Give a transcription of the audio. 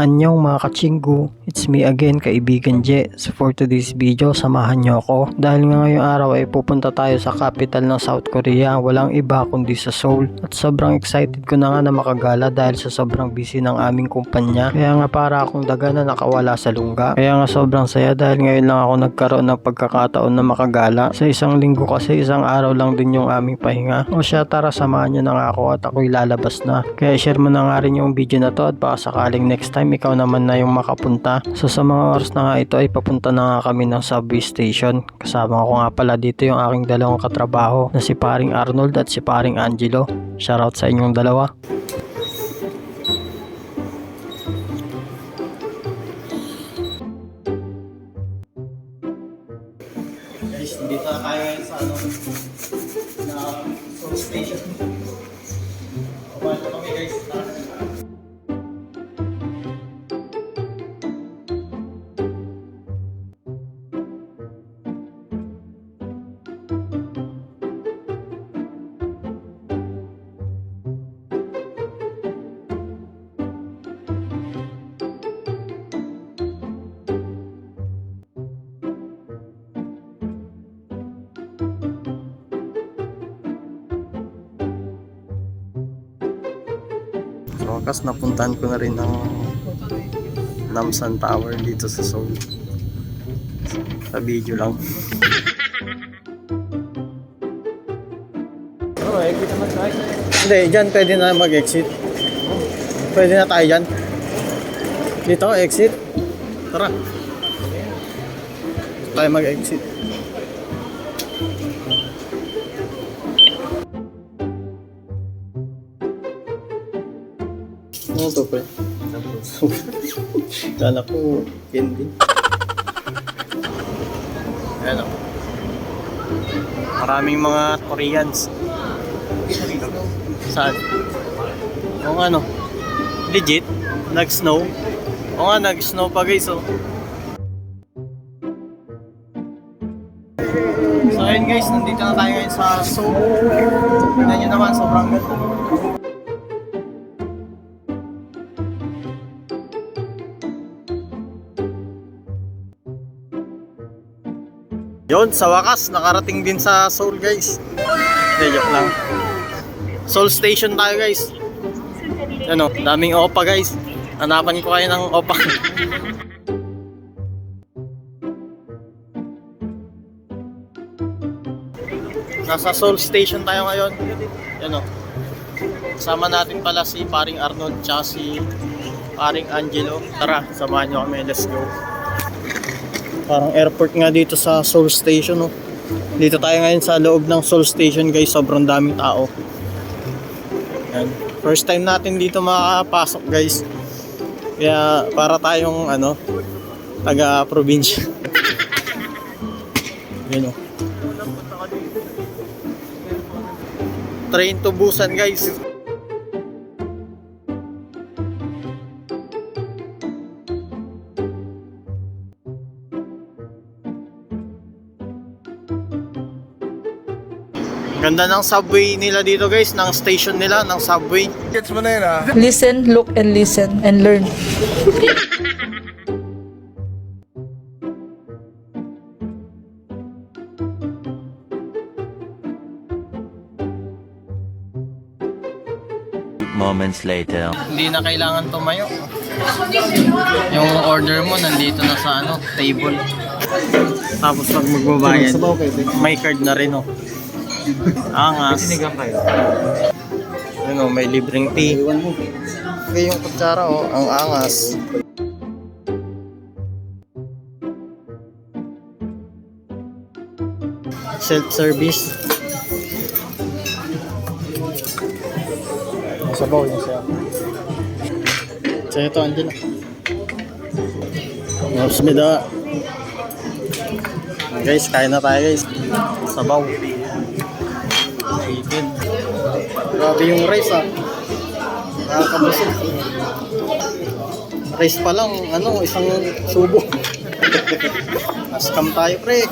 Anyong mga kachinggu, it's me again, kaibigan Je. So for today's video, samahan nyo ako. Dahil nga ngayong araw ay pupunta tayo sa capital ng South Korea, walang iba kundi sa Seoul. At sobrang excited ko na nga na makagala dahil sa sobrang busy ng aming kumpanya. Kaya nga para akong daga na nakawala sa lungga. Kaya nga sobrang saya dahil ngayon lang ako nagkaroon ng pagkakataon na makagala. Sa isang linggo kasi isang araw lang din yung aming pahinga. O siya, tara samahan nyo na nga ako at ako'y lalabas na. Kaya share mo na nga rin yung video na to at baka sakaling next time ikaw naman na yung makapunta. So sa mga oras na nga ito ay papunta na nga kami ng subway station. Kasama ko nga pala dito yung aking dalawang katrabaho na si paring Arnold at si paring Angelo. Shoutout sa inyong dalawa. Guys, dito na tayo ngayon sa Seoul station. Paano kami guys? So, wakas napuntahan ko na rin ang Namsan Tower dito sa Seoul. Sa video lang. Oh, exit naman tayo. Hindi, dyan pwede na mag-exit. Pwede na tayo dyan. Dito, exit. Tara. Tayo mag-exit. Ano to, pre? Kala ko candy. Ayan o. Maraming mga Koreans. Saan? O nga no. Legit? Nag-snow? O nga, nag-snow pa guys o. So ayun guys, nandito na tayo ngayon sa Seoul. Tignan nyo naman, sobrang ganda. Yun, sa wakas, nakarating din sa Seoul guys. Joke lang. Seoul Station tayo guys. Ano, daming opa guys. Hanapan ko kayo ng opa. Nasa Seoul Station tayo ngayon. Yan o. Kasama natin pala si paring Arnold tsaka si paring Angelo. Tara, samahan nyo kami. Let's go. Parang airport nga dito sa Seoul Station, oh. Dito tayo ngayon sa loob ng Seoul Station guys, sobrang daming tao. Yan. First time natin dito makapasok guys. Kaya para tayong taga-probinsya. Yan oh. Train to Busan guys. Ganda ng subway nila dito guys, ng station nila, ng subway. Gets mo na yun ah. Listen, look, and listen, and learn. Moments later. Hindi na kailangan tumayo. Yung order mo nandito na sa table. Tapos pag magbabayad, may card na rin oh. Angas. Ano, may libreng tea. Okay, yung kutsara oh, ang angas. Self-service. Sabaw yun siya. So ito, andyan na. Napsmida. Guys, kain na tayo guys. Sabaw. Chicken. Grabe yung rice ah. Nakakabusog. Rice pa lang, isang subo. Scam tayo pre.